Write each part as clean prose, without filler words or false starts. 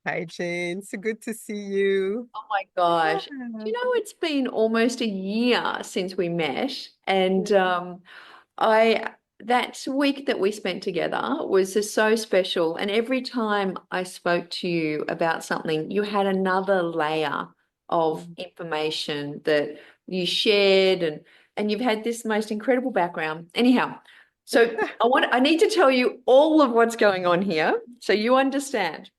Hi, Jane. So good to see you. Oh my gosh. Do Yeah. you know it's been almost a year since we met? And Yeah. I that week that we spent together was just so special. And every time I spoke to you about something, you had another layer of Mm. information that you shared and you've had this most incredible background. Anyhow, so I need to tell you all of what's going on here so you understand.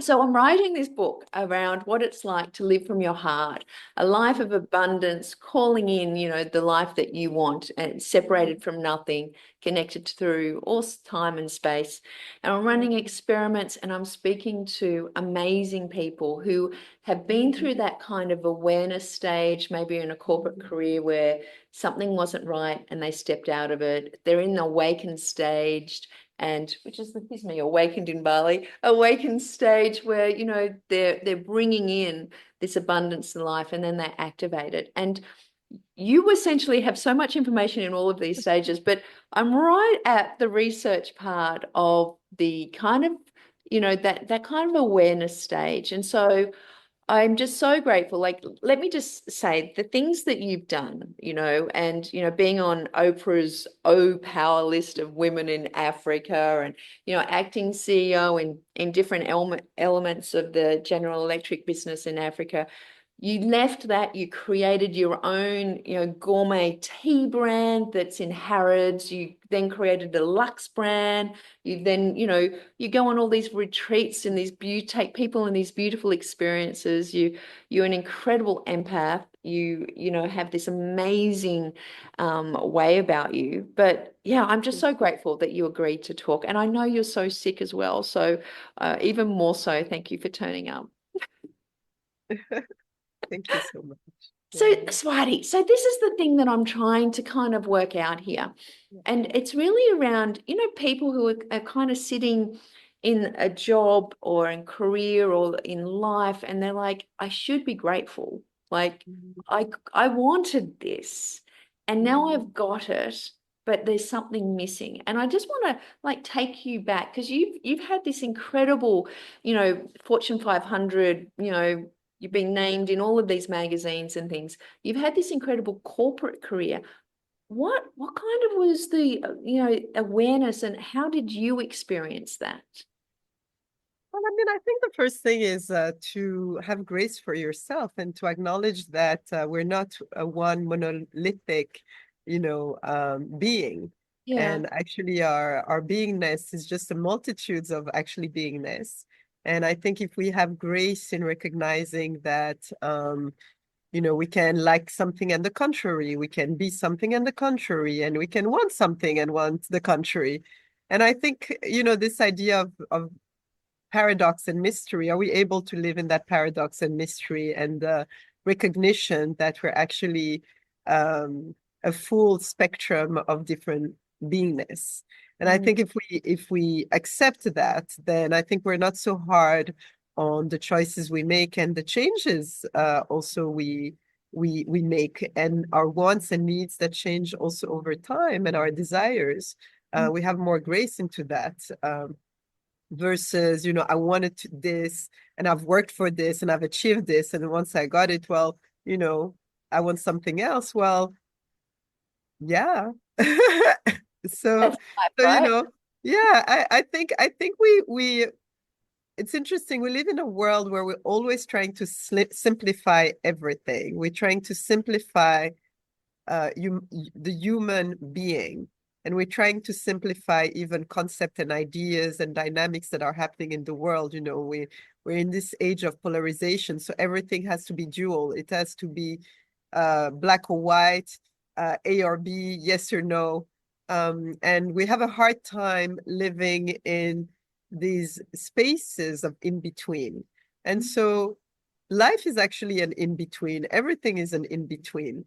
So I'm writing this book around what it's like to live from your heart, a life of abundance, calling in, the life that you want and separated from nothing, connected through all time and space. And I'm running experiments and I'm speaking to amazing people who have been through that kind of awareness stage, maybe in a corporate career where something wasn't right and they stepped out of it. They're in the awakened stage and which is me awakened in Bali, awakened stage where they're bringing in this abundance in life and then they activate it. And you essentially have so much information in all of these stages, but I'm right at the research part of the kind of that kind of awareness stage. And so I'm just so grateful. Like, let me just say the things that you've done, and, being on Oprah's Power list of women in Africa and, acting CEO in different elements of the General Electric business in Africa. You left that, you created your own, gourmet tea brand that's in Harrods. You then created a Lux brand. You then, you go on all these retreats and take people in these beautiful experiences. You're an incredible empath. You have this amazing way about you. But yeah, I'm just so grateful that you agreed to talk. And I know you're so sick as well. So even more so, thank you for turning up. Thank you so much. So, Yeah. Swaty, so this is the thing that I'm trying to kind of work out here. And it's really around, people who are kind of sitting in a job or in career or in life, and they're like, I should be grateful. Like, Mhm. I wanted this, and now Mhm. I've got it, but there's something missing. And I just want to like take you back because you've had this incredible, Fortune 500, you've been named in all of these magazines and things. You've had this incredible corporate career. What kind of was the awareness and how did you experience that? Well, I mean, I think the first thing is to have grace for yourself and to acknowledge that we're not a one monolithic, being. Yeah. And actually, our beingness is just a multitudes of actually beingness. And I think if we have grace in recognizing that, we can like something and the contrary, we can be something and the contrary, and we can want something and want the contrary. And I think, this idea of paradox and mystery, are we able to live in that paradox and mystery and the recognition that we're actually um, a full spectrum of different beingness? And I Mm. think if we accept that, then I think we're not so hard on the choices we make and the changes also we make, and our wants and needs that change also over time, and our desires. We have more grace into that. Versus, I wanted this and I've worked for this and I've achieved this. And once I got it, well, I want something else. Well, yeah. So, That's life, so, right? yeah, I think we it's interesting. We live in a world where we're always trying to simplify everything. We're trying to simplify the human being. And we're trying to simplify even concept and ideas and dynamics that are happening in the world. We're in this age of polarization, so everything has to be dual. It has to be black or white, A or B, yes or no. And we have a hard time living in these spaces of in between. And so life is actually an in between. Everything is an in between.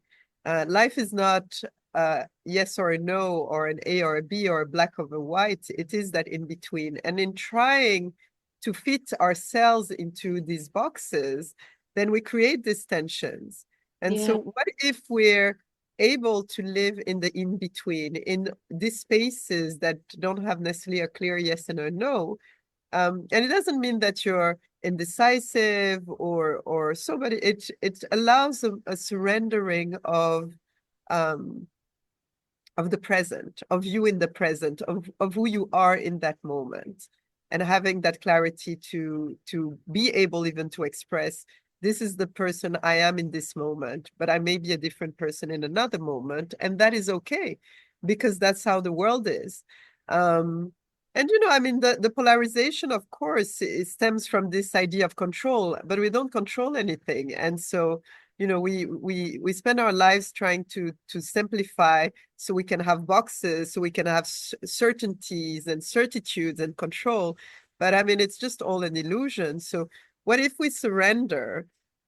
Life is not yes or a no, or an A or a B, or a black or a white. It is that in between. And in trying to fit ourselves into these boxes, then we create these tensions. And Yeah. so, what if we're able to live in the in between, in these spaces that don't have necessarily a clear yes and a no? And it doesn't mean that you're indecisive or so, but it allows a surrendering um of the present, of you in the present, of who you are in that moment, and having that clarity to be able even to express, this is the person I am in this moment, but I may be a different person in another moment, and that is okay, because that's how the world is. Um, and I mean, the polarization, of course, it stems from this idea of control, but we don't control anything. And so, we spend our lives trying to simplify so we can have boxes, so we can have certainties and certitudes and control. But I mean, it's just all an illusion. So what if we surrender?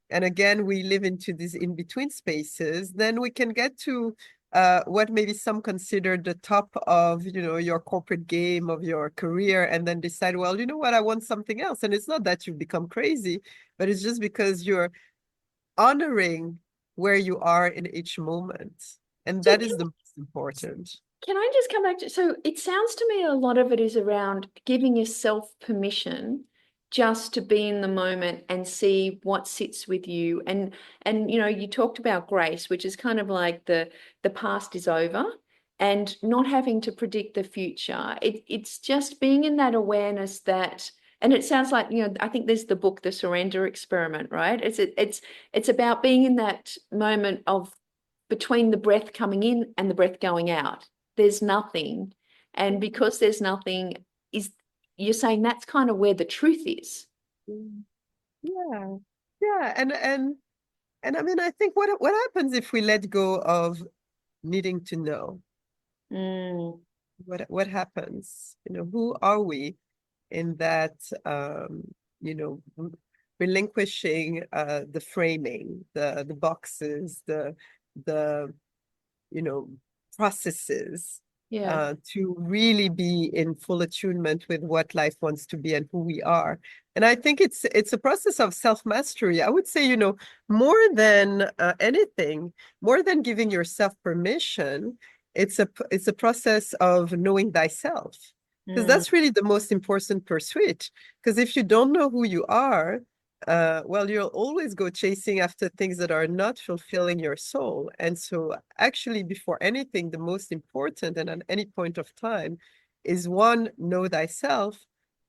And again, we live into these in-between spaces, then we can get to what maybe some consider the top of, your corporate game, of your career, and then decide, well, you know what, I want something else. And it's not that you've become crazy, but it's just because you're honoring where you are in each moment. And So that is the most important. can I just come back to, so it sounds to me a lot of it is around giving yourself permission just to be in the moment and see what sits with you. And you talked about grace, which is kind of like the past is over and not having to predict the future. It's just being in that awareness that, and it sounds like, I think there's the book, The Surrender Experiment, right? It's about being in that moment of between the breath coming in and the breath going out. There's nothing. And because there's nothing, is you're saying that's kind of where the truth is. Yeah. Yeah. And I mean, I think what happens if we let go of needing to know? Mm, What happens? Who are we in that, um, you know, relinquishing the framing, the boxes, the you know, processes, yeah. to really be in full attunement with what life wants to be and who we are. And I think it's a process of self-mastery. I would say, more than anything, more than giving yourself permission, it's a process of knowing thyself. Because Mm, that's really the most important pursuit. Because if you don't know who you are, well, you'll always go chasing after things that are not fulfilling your soul. And so, actually, before anything, the most important and at any point of time is one, know thyself,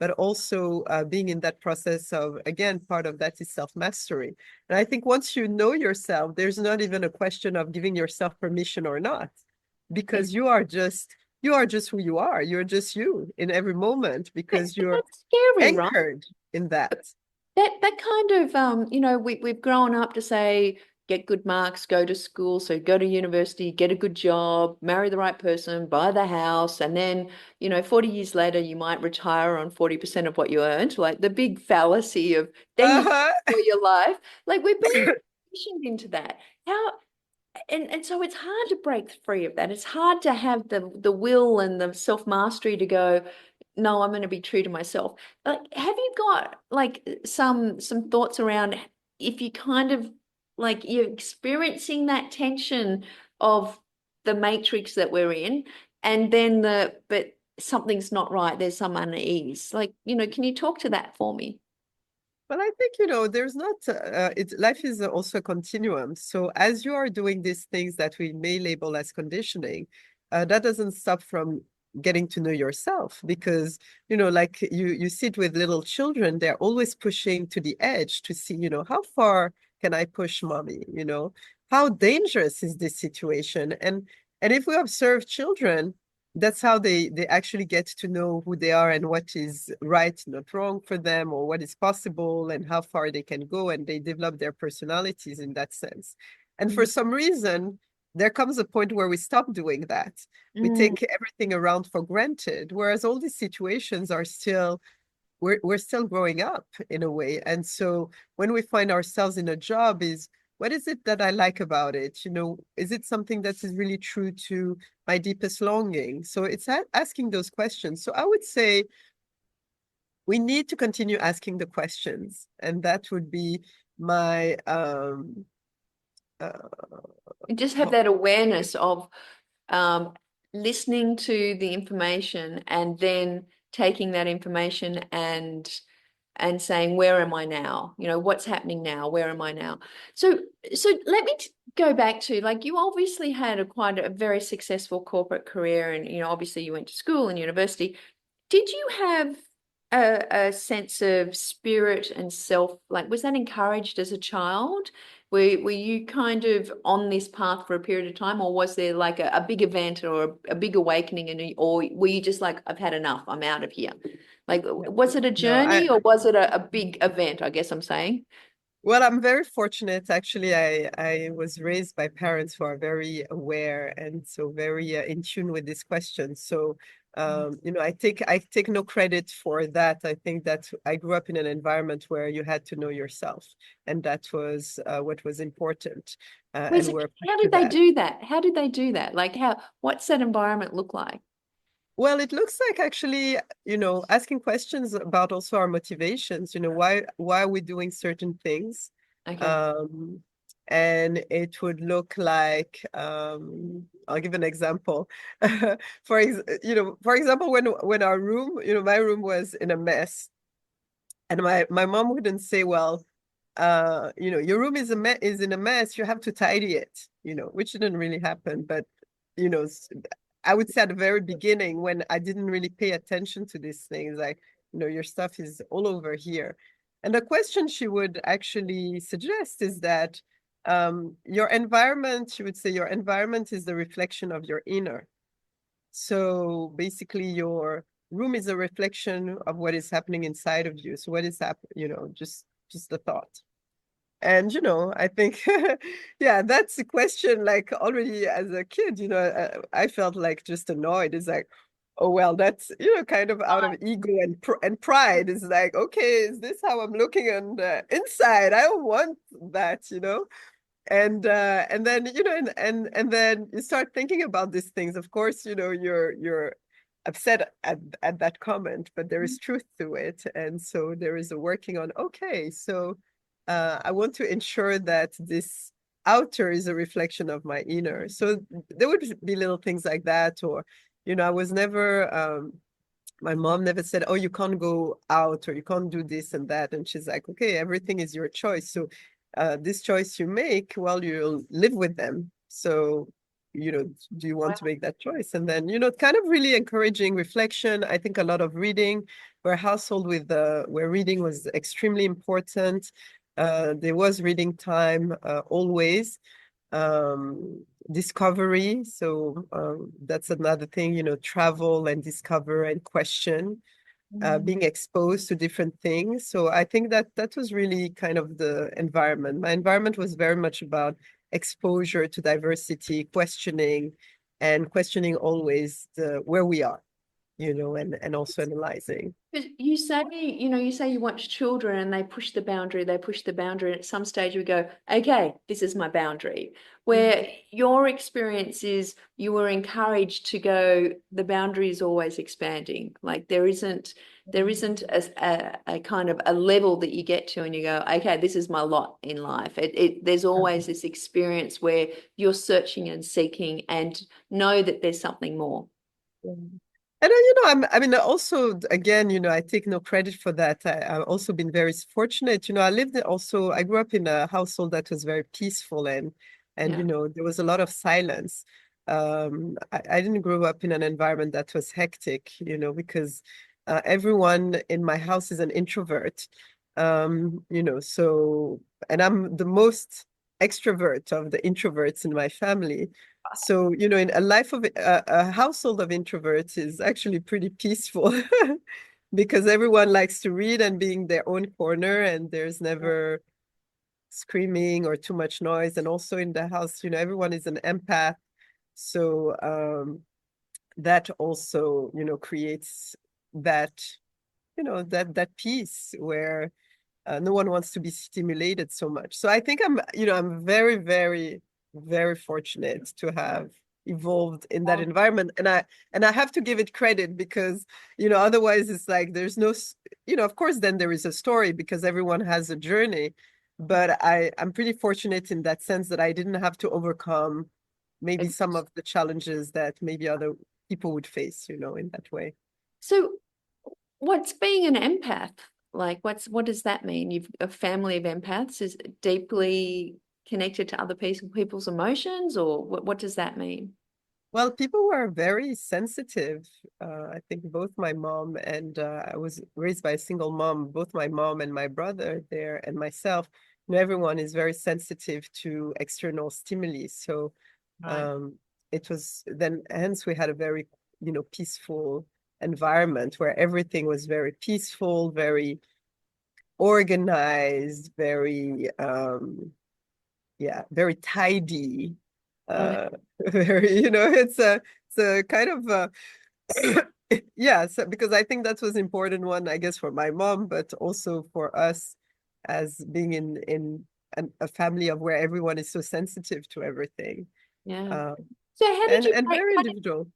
but also being in that process of, again, part of that is self-mastery. And I think once you know yourself, there's not even a question of giving yourself permission or not, yeah. because you are just who you are. You're just you in every moment because But you're that's scary, right? anchored in that. That kind of we've grown up to say get good marks, go to school, so go to university, get a good job, marry the right person, buy the house, and then 40 years later you might retire on 40% of what you earned, like the big fallacy of then you Uh-huh. for your life. Like we're being conditioned into that. How and so it's hard to break free of that. It's hard to have the will and the self-mastery to go, no, I'm going to be true to myself. Like, have you got like some thoughts around if you kind of like you're experiencing that tension of the matrix that we're in, and then but something's not right, there's some unease. Like, can you talk to that for me? Well, I think, there's not, life is also a continuum. So as you are doing these things that we may label as conditioning, that doesn't stop from getting to know yourself, because, like you sit with little children, they're always pushing to the edge to see, how far can I push mommy? How dangerous is this situation? And if we observe children, that's how they actually get to know who they are and what is right, not wrong for them, or what is possible and how far they can go, and they develop their personalities in that sense. And for Mm, some reason, there comes a point where we stop doing that. We mm, take everything around for granted, whereas all these situations are still, we're still growing up in a way. And so when we find ourselves in a job, is what is it that I like about it? Is it something that is really true to my deepest longing? So it's asking those questions. So I would say we need to continue asking the questions, and that would be my uh and just have that awareness of um, listening to the information and then taking that information and and saying, where am I now? You know, what's happening now? Where am I now? So, so let me go back to, like, you obviously had quite a very successful corporate career, and, you know, obviously you went to school and university. Did you have a sense of spirit and self, like, was that encouraged as a child? Were you kind of on this path for a period of time, or was there like a big event or a big awakening, and or were you just like, I've had enough, I'm out of here? Like, Yeah. was it a No, journey or was it a big event, I guess I'm saying? well, I'm very fortunate. Actually, I was raised by parents who are very aware and so very in tune with this question. So, you know, I take no credit for that. I think that I grew up in an environment where you had to know yourself, and that was what was important, and we're back How to did they that. do that? How did they do that? Like, what's that environment look like? Well, it looks like actually, you know, asking questions about also our motivations, you know, why are we doing certain things? Okay. Um, and it would look like, I'll give an example. For example, when our room, you know, my room was in a mess, and my mom wouldn't say, well, you know, your room is in a mess, you have to tidy it, you know, which didn't really happen. But, you know, I would say at the very beginning when I didn't really pay attention to these things, like, you know, your stuff is all over here. And the question she would actually suggest is that your environment, she would say your environment is the reflection of your inner. So basically, your room is a reflection of what is happening inside of you. So what is happening, you know, just the thought. And, you know, I think, yeah, that's a question like already as a kid, you know, I felt like just annoyed. It's like, oh, well, that's, you know, kind of out of ego and pride. It's like, okay, is this how I'm looking on the inside? I don't want that, you know? And then, you know, and then you start thinking about these things. Of course, you know, you're upset at that comment, but there is truth to it. And so there is a working on, okay, so I want to ensure that this outer is a reflection of my inner. So there would be little things like that, or, you know, I was never my mom never said, oh, you can't go out or you can't do this and that. And she's like, okay, everything is your choice. So this choice you make, well, you'll live with them. So, you know, do you want to make that choice? And then, you know, kind of really encouraging reflection. I think a lot of reading. We're a household with where reading was extremely important. There was reading time always. Discovery. So that's another thing, you know, travel and discover and question, being exposed to different things. So I think that that was really kind of the environment. My environment was very much about exposure to diversity, questioning, and questioning always where we are, you know, and also analyzing. You say, you know, you say you watch children and they push the boundary, they push the boundary. And at some stage we go, okay, this is my boundary. Where your experience is you were encouraged to go, the boundary is always expanding. Like there isn't a kind of a level that you get to and you go, okay, this is my lot in life. There's always this experience where you're searching and seeking and know that there's something more. Yeah. And you know, I mean, also, again, you know, I take no credit for that. I've also been very fortunate. You know, I grew up in a household that was very peaceful and Yeah. you know, there was a lot of silence. I didn't grow up in an environment that was hectic, you know, because everyone in my house is an introvert. You know, so, and I'm the most extrovert of the introverts in my family. So, you know, in a household of introverts is actually pretty peaceful because everyone likes to read and be in their own corner, and there's never screaming or too much noise. And also in the house, you know, everyone is an empath. So, that also, you know, creates that, you know, that peace where no one wants to be stimulated so much. So I think you know, I'm very, very, very fortunate to have evolved in that environment. And I have to give it credit because, you know, otherwise it's like there's no, you know, of course, then there is a story because everyone has a journey. But I'm pretty fortunate in that sense that I didn't have to overcome maybe some of the challenges that maybe other people would face, you know, in that way. So what's being an empath? Like, what does that mean? You've a family of empaths is deeply connected to other people's emotions, or what does that mean? Well, people were very sensitive. I think both my mom and I was raised by a single mom. Both my mom and my brother there and myself, everyone is very sensitive to external stimuli. So Right. um, it was then, hence we had a very, peaceful environment where everything was very peaceful, very organized, very, yeah, very tidy. Right. Very, it's a kind of yeah, so, because I think that was important one, I guess, for my mom, but also for us as being in a family of where everyone is so sensitive to everything, Yeah. um, So how did and you and break very individual.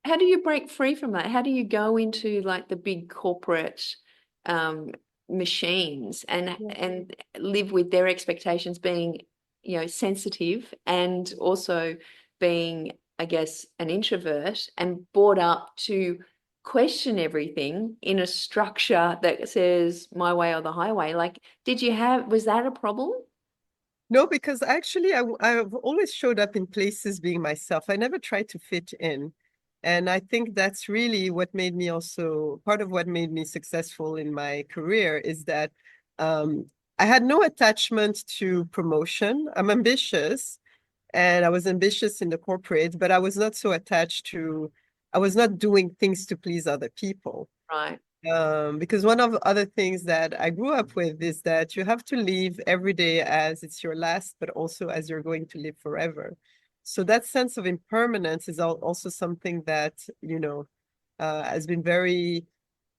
how do you break free from that? How do you go into like the big corporate um, machines Yeah. and live with their expectations being, sensitive and also being, I guess, an introvert and brought up to question everything in a structure that says my way or the highway? Like, was that a problem? No, because actually I've always showed up in places being myself. I never tried to fit in. And I think that's really what made me also part of what made me successful in my career is that um, I had no attachment to promotion. I'm ambitious and I was ambitious in the corporate, but I was not so attached to, I was not doing things to please other people. Right. Because one of the other things that I grew up with is that you have to live every day as it's your last, but also as you're going to live forever. So that sense of impermanence is also something that, has been very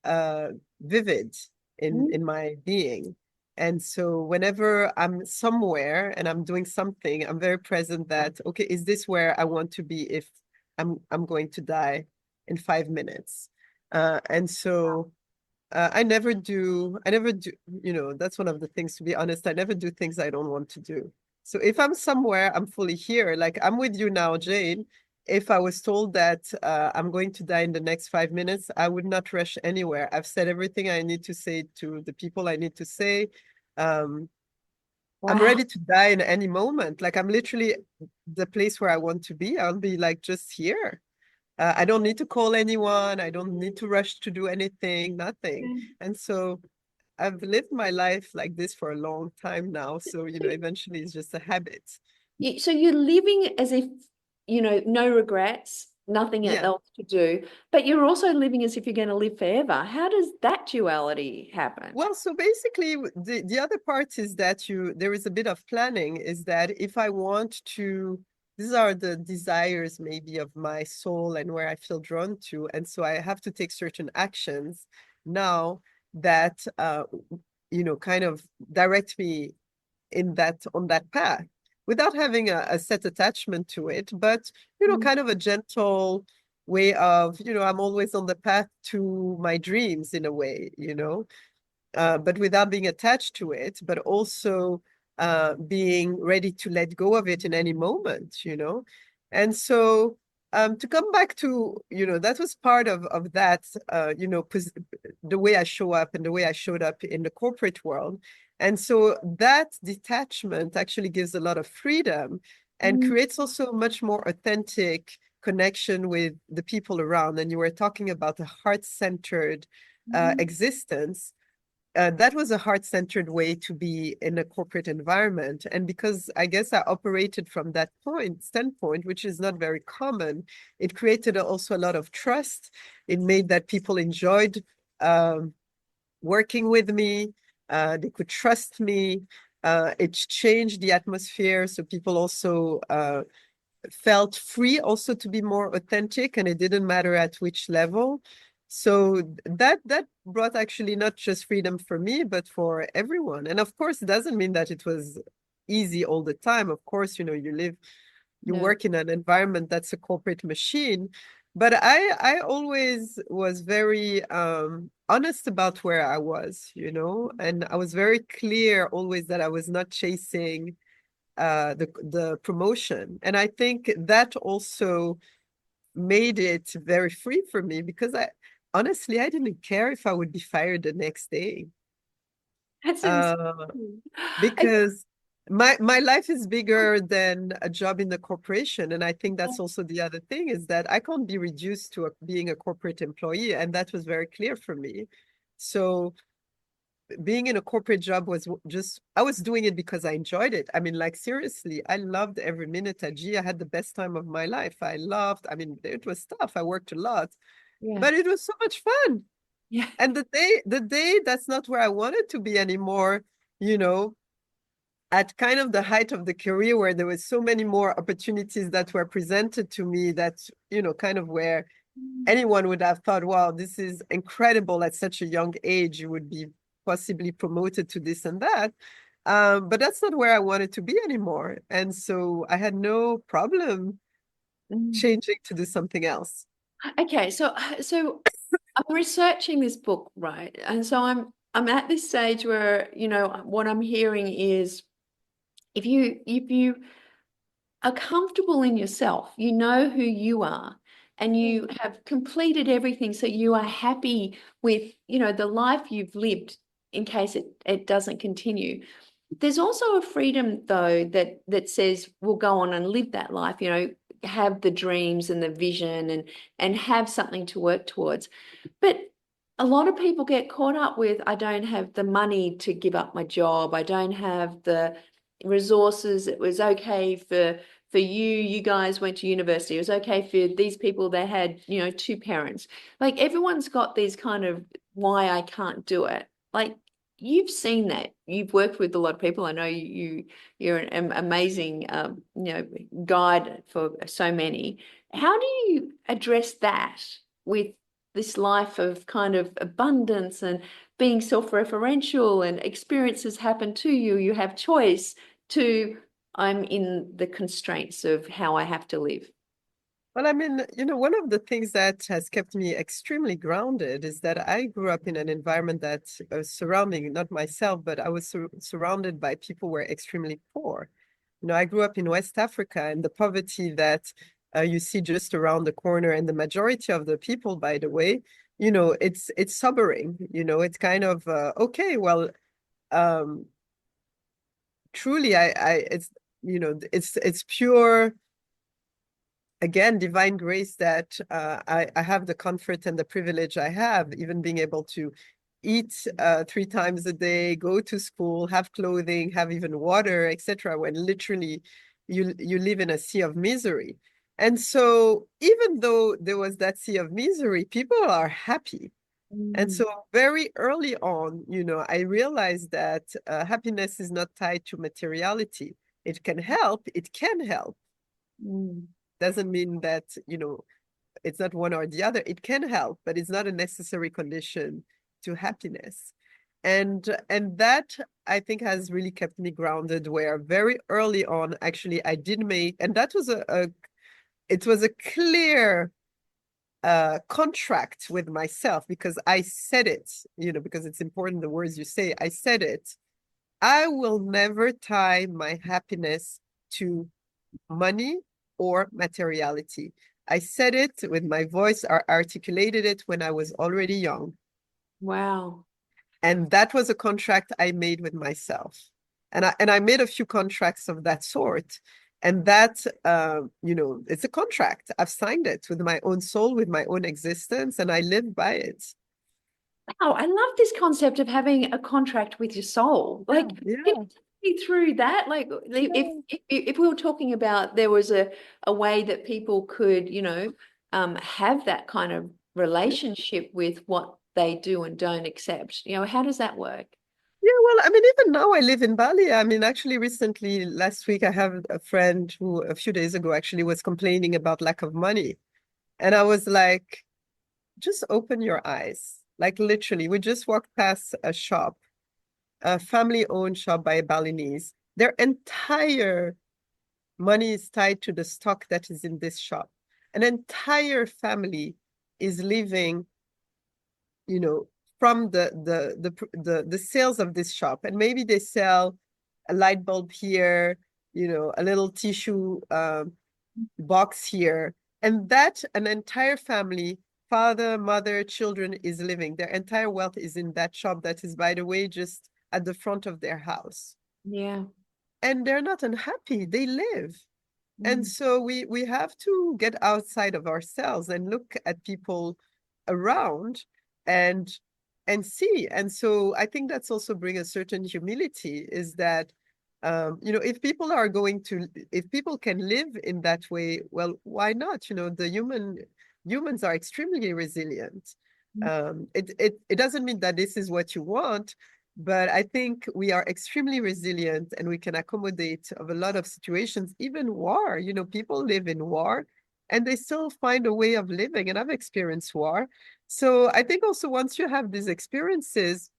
uh, vivid Mm. in my being. And so whenever I'm somewhere and I'm doing something, I'm very present that, okay, is this where I want to be if I'm going to die in 5 minutes? And so I never do, that's one of the things, to be honest, I never do things I don't want to do. So if I'm somewhere, I'm fully here. Like I'm with you now, Jane. If I was told that I'm going to die in the next 5 minutes, I would not rush anywhere. I've said everything I need to say to the people I need to say. Um, I'm Wow. ready to die in any moment. Like I'm literally the place where I want to be. I'll be like just here. I don't need to call anyone. I don't need to rush to do anything, nothing. And so I've lived my life like this for a long time now. So, eventually it's just a habit. So you're living as if, no regrets, nothing Yeah. else to do, but you're also living as if you're going to live forever. How does that duality happen? Well, so basically the other part is that there is a bit of planning is that if I want to, these are the desires maybe of my soul and where I feel drawn to. And so I have to take certain actions now that, kind of direct me on that path without having a set attachment to it, but Mm. kind of a gentle way of, I'm always on the path to my dreams in a way, but without being attached to it, but also being ready to let go of it in any moment. And so to come back to, that was part of that, the way I show up and the way I showed up in the corporate world. And so that detachment actually gives a lot of freedom and Mm. creates also much more authentic connection with the people around. And you were talking about a heart-centered Mm. existence. That was a heart-centered way to be in a corporate environment. And because I guess I operated from that standpoint, which is not very common, it created also a lot of trust. It made that people enjoyed um, working with me. They could trust me. It changed the atmosphere. So people also felt free also to be more authentic, and it didn't matter at which level. So that brought actually not just freedom for me but for everyone. And of course it doesn't mean that it was easy all the time. Of course, you Yeah. work in an environment that's a corporate machine, but I always was very honest about where I was, and I was very clear always that I was not chasing the promotion. And I think that also made it very free for me because I didn't care if I would be fired the next day. That's Uh, insane. I- because my life is bigger than a job in the corporation. And I think that's also the other thing is that I can't be reduced to being a corporate employee. And that was very clear for me. So being in a corporate job was just, I was doing it because I enjoyed it. I mean, like, seriously, I loved every minute at G. I had the best time of my life. I mean, it was tough. I worked a lot, Yeah. but it was so much fun. Yeah. And the day that's not where I wanted to be anymore, you know, at kind of the height of the career where there was so many more opportunities that were presented to me that, kind of where anyone would have thought, wow, this is incredible at such a young age, you would be possibly promoted to this and that. But that's not where I wanted to be anymore. And so I had no problem Mm. changing to do something else. Okay, so I'm researching this book, right? And so I'm at this stage where, what I'm hearing is if you are comfortable in yourself, you know who you are, and you have completed everything, so you are happy with, the life you've lived in case it doesn't continue. There's also a freedom though that says we'll go on and live that life, have the dreams and the vision and have something to work towards. But a lot of people get caught up with, I don't have the money to give up my job. I don't have the resources. It was okay for you guys went to university. It was okay for these people that had, two parents. Like everyone's got these kind of why I can't do it. Like you've seen that. You've worked with a lot of people. I know you're an amazing guide for so many. How do you address that with this life of kind of abundance and being self-referential and experiences happen to you, you have choice to I'm in the constraints of how I have to live. Well, I mean, one of the things that has kept me extremely grounded is that I grew up in an environment that surrounding, not myself, but I was surrounded by people who were extremely poor. I grew up in West Africa, and the poverty that you see just around the corner, and the majority of the people, by the way, it's sobering. It's kind of okay. Well, um, truly, it's it's pure, again, divine grace that I have the comfort and the privilege I have, even being able to eat 3 times a day, go to school, have clothing, have even water, etc., when literally you live in a sea of misery. And so even though there was that sea of misery, people are happy. And Mm, so very early on, I realized that happiness is not tied to materiality. It can help. mm, Doesn't mean that, it's not one or the other. It can help, but it's not a necessary condition to happiness. And that I think has really kept me grounded, where very early on, actually, I did make, and that was it was a clear contract with myself, because I said it, because it's important, the words you say. I said it. I will never tie my happiness to money or materiality. I said it with my voice, or articulated it when I was already young. wow. And that was a contract I made with myself. And I made a few contracts of that sort. And that, it's a contract. I've signed it with my own soul, with my own existence, and I live by it. Wow, I love this concept of having a contract with your soul. Yeah, Like, can you yeah, take me through that? Like, yeah. if we were talking about there was a way that people could, have that kind of relationship with what they do and don't accept, how does that work? Yeah, well, I mean, even now I live in Bali. I mean, actually, recently, last week, I have a friend who a few days ago actually was complaining about lack of money. And I was like, just open your eyes. Like, literally, we just walked past a shop, a family-owned shop by a Balinese. Their entire money is tied to the stock that is in this shop. An entire family is living, you know, from the sales of this shop. And maybe they sell a light bulb here, a little tissue box here. And that an entire family, father, mother, children, is living. Their entire wealth is in that shop that is, by the way, just at the front of their house. Yeah. And they're not unhappy, they live. And Mm. so we have to get outside of ourselves and look at people around and and see. And so I think that's also bring a certain humility, is that if people are going to, if people can live in that way, well, why not? The humans are extremely resilient. It doesn't mean that this is what you want, but I think we are extremely resilient and we can accommodate of a lot of situations, even war. People live in war and they still find a way of living. And I've experienced war. So I think also once you have these experiences,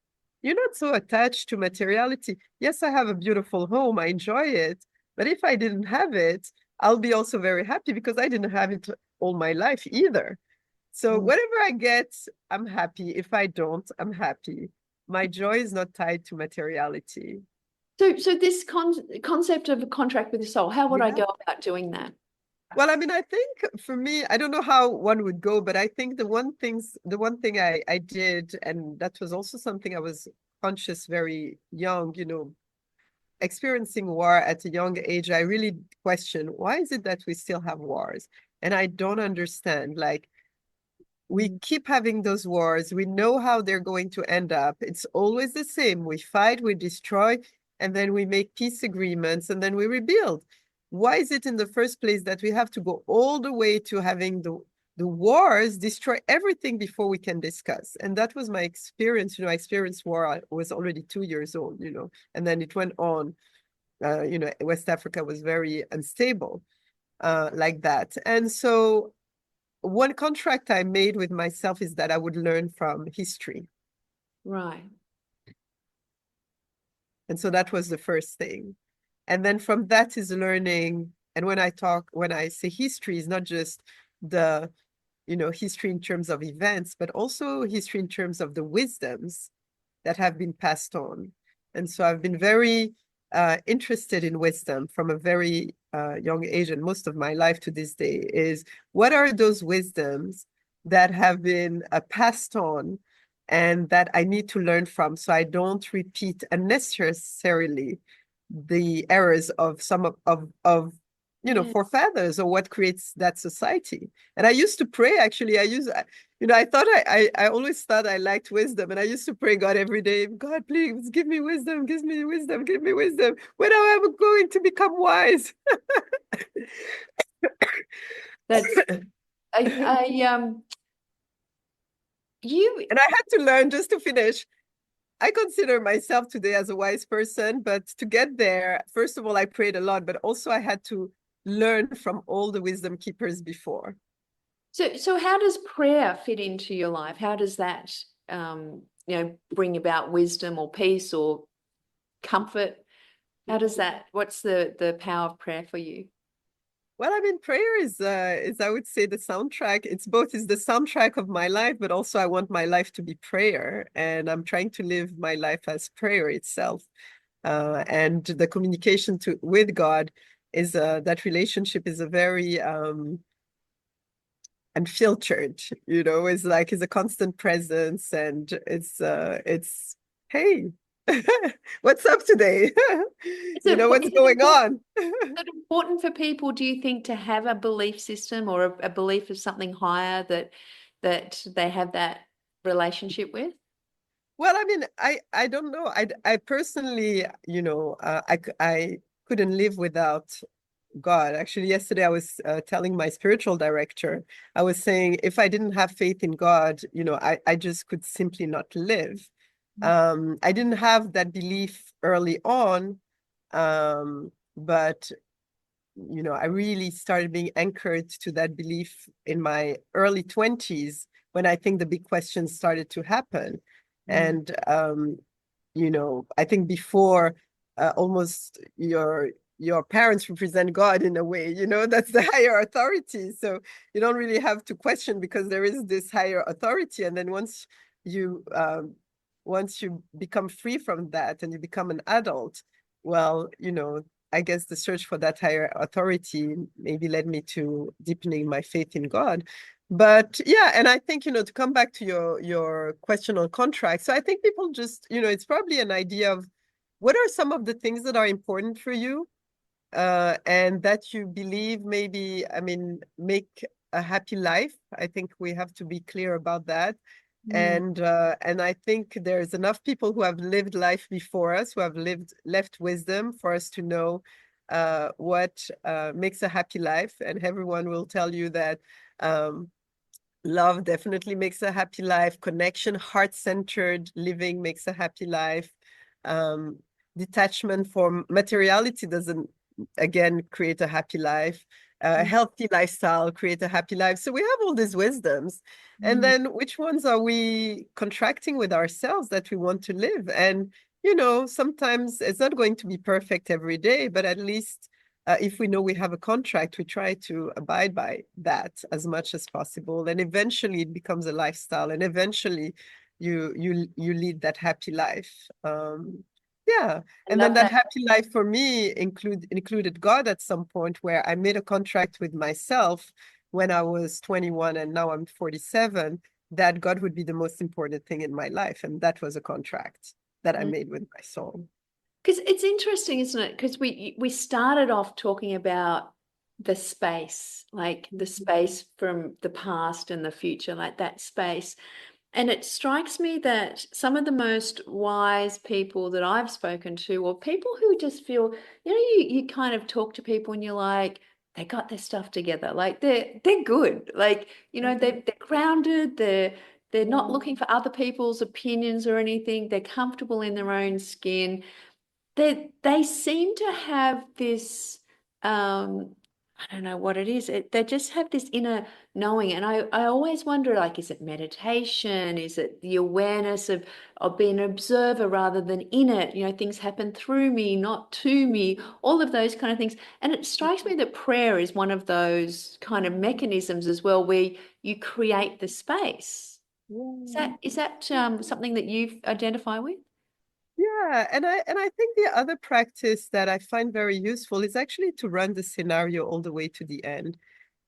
you're not so attached to materiality. Yes, I have a beautiful home. I enjoy it. But if I didn't have it, I'll be also very happy because I didn't have it all my life either. So Mm. whatever I get, I'm happy. If I don't, I'm happy. My joy is not tied to materiality. So this concept of a contract with the soul, how would I Yeah. go about doing that? Well, I mean, I think for me, I don't know how one would go, but I think the one thing I did, and that was also something I was conscious very young, experiencing war at a young age, I really question, why is it that we still have wars? And I don't understand. Like, we Mm. keep having those wars. We know how they're going to end up. It's always the same. We fight, we destroy, and then we make peace agreements, and then we rebuild. Why is it in the first place that we have to go all the way to having the wars destroy everything before we can discuss? And that was my experience. I experienced war. I was already 2 years old, and then it went on. West Africa was very unstable like that. And so one contract I made with myself is that I would learn from history. Right. And so that was the first thing. And then from that is learning. And when I say history, is not just the, history in terms of events, but also history in terms of the wisdoms that have been passed on. And so I've been very interested in wisdom from a very young age, and most of my life to this day is, what are those wisdoms that have been passed on and that I need to learn from, so I don't repeat unnecessarily the errors of some of Yeah. forefathers, or what creates that society. And I used to pray, actually. I thought I always thought I liked wisdom, and I used to pray God every day, God, please give me wisdom, give me wisdom, give me wisdom. When am I going to become wise? That's you And I had to learn, just to finish, I consider myself today as a wise person, but to get there, first of all, I prayed a lot, but also I had to learn from all the wisdom keepers before. so how does prayer fit into your life? How does that bring about wisdom or peace or comfort? How does that, what's the power of prayer for you? Well, I mean, prayer is I would say the soundtrack. It's both is the soundtrack of my life, but also I want my life to be prayer, and I'm trying to live my life as prayer itself. And the communication with God is that relationship is a very unfiltered. Is a constant presence, and it's hey, what's up today? What's Is it going important, on? is it important for people, do you think, to have a belief system or a belief of something higher that they have that relationship with? Well, I mean, I don't know. I personally, I couldn't live without God. Actually, yesterday I was telling my spiritual director, I was saying, if I didn't have faith in God, I just could simply not live. I didn't have that belief early on, but I really started being anchored to that belief in my early 20s, when I think the big questions started to happen. Mm. And I think before, almost your parents represent God in a way, that's the higher authority. So you don't really have to question, because there is this higher authority. And then once you become free from that and you become an adult, well, I guess the search for that higher authority maybe led me to deepening my faith in God. But yeah, and I think, to come back to your question on contract. So I think people just, it's probably an idea of what are some of the things that are important for you, and that you believe maybe, I mean, make a happy life. I think we have to be clear about that. Mm, And I think there's enough people who have lived life before us, who have left wisdom for us to know what makes a happy life. And everyone will tell you that um, love definitely makes a happy life. Connection, heart-centered living makes a happy life. Um, Detachment from materiality doesn't, again, create a happy life. mm, Healthy lifestyle create a happy life. So we have all these wisdoms. And mm. then which ones are we contracting with ourselves that we want to live? And, sometimes it's not going to be perfect every day, but at least if we know we have a contract, we try to abide by that as much as possible. And eventually it becomes a lifestyle. And eventually you lead that happy life. Yeah. I And then love that that. happy life for me included God at some point, where I made a contract with myself when I was 21 and now I'm 47, that God would be the most important thing in my life. And that was a contract that I made with my soul. Because it's interesting, isn't it? Because we started off talking about the space, like the space from the past and the future, like that space. And it strikes me that some of the most wise people that I've spoken to, or people who just feel, you kind of talk to people and you're like, they got their stuff together. Like they're good. Like, Mhm. they're grounded, they're not Yeah. looking for other people's opinions or anything. They're comfortable in their own skin. They seem to have this I don't know what it is. They just have this inner knowing. And I always wonder, like, is it meditation? Is it the awareness of being an observer rather than in it? Things happen through me, not to me, all of those kind of things. And it strikes me that prayer is one of those kind of mechanisms as well, where you create the space. Is Yeah. that something that you identify with? Yeah, and I think the other practice that I find very useful is actually to run the scenario all the way to the end.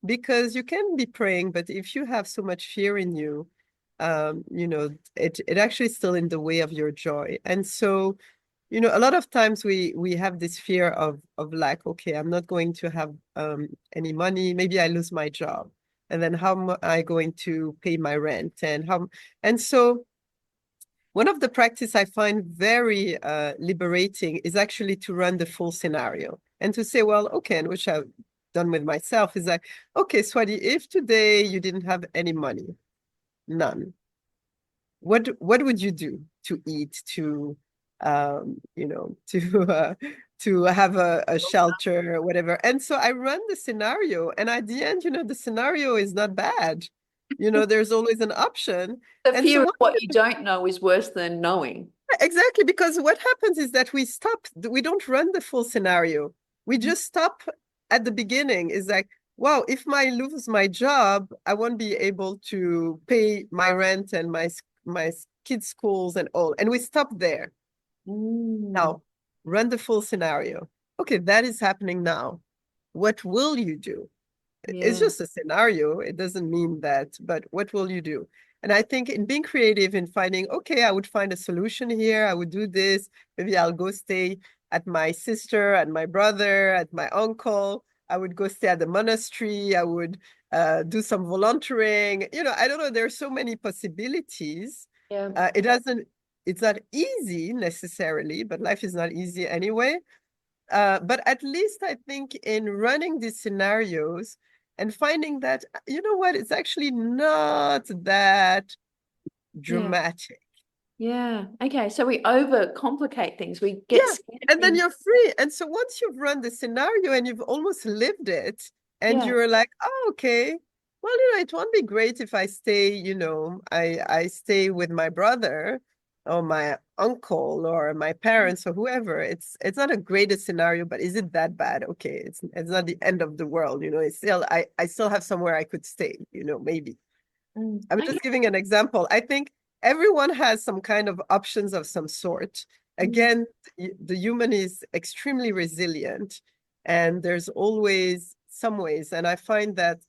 Because you can be praying, but if you have so much fear in you, it actually is still in the way of your joy. And so, a lot of times we have this fear of like, okay, I'm not going to have any money, maybe I lose my job. And then how am I going to pay my rent? And so one of the practice I find very liberating is actually to run the full scenario and to say, well, okay, and which I've done with myself is like, okay, Swaді, if today you didn't have any money, none, what would you do to eat, to have a shelter or whatever? And so I run the scenario, and at the end, the scenario is not bad. There's always an option. The And so fear of one what you don't know is worse than knowing. Exactly, because what happens is that we don't run the full scenario. We just stop at the beginning. It's like, wow, if I lose my job, I won't be able to pay my rent and my kids' schools and all. And we stop there. Mm, Now, run the full scenario. Okay, that is happening now. What will you do? It's yeah. just a scenario. It doesn't mean that, but what will you do? And I think in being creative, in finding, okay, I would find a solution here. I would do this. Maybe I'll go stay at my sister, at my brother, at my uncle. I would go stay at the monastery. I would do some volunteering. I don't know. There are so many possibilities. Yeah. It's not easy necessarily, but life is not easy anyway. But at least I think in running these scenarios and finding that, you know what, it's actually not that Yeah. dramatic. Yeah. Okay. So we overcomplicate things. We get Yeah. scared of And then things. you're free. And so once you've run the scenario and you've almost lived it, and Yeah. you're like, oh, okay, well, it won't be great if I stay, I stay with my brother or my uncle or my parents or whoever. It's not a greatest scenario, but is it that bad? Okay, it's not the end of the world, it's still I still have somewhere I could stay, maybe. I'm Okay. just giving an example. I think everyone has some kind of options of some sort. Mm, Again, the human is extremely resilient, and there's always some ways. And I find that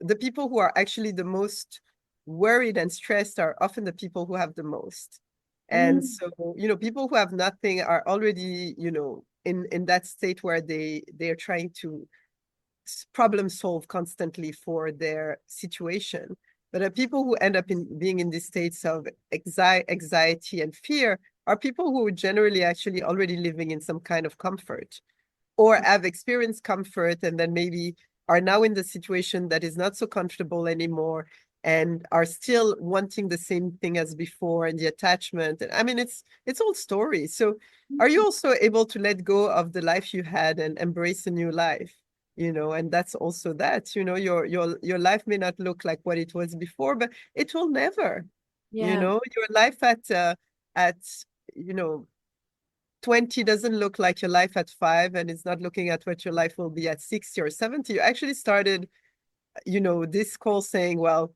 the people who are actually the most worried and stressed are often the people who have the most. And Mm, so, people who have nothing are already, in that state where they're trying to problem solve constantly for their situation. But the people who end up being in these states of anxiety and fear are people who are generally actually already living in some kind of comfort or have experienced comfort and then maybe are now in the situation that is not so comfortable anymore and are still wanting the same thing as before and the attachment. And I mean, it's all stories. So are you also able to let go of the life you had and embrace a new life? And that's also that, your life may not look like what it was before, but it will never, yeah, your life at you know 20 doesn't look like your life at 5, and it's not looking at what your life will be at 60 or 70. You actually started, this call saying, well,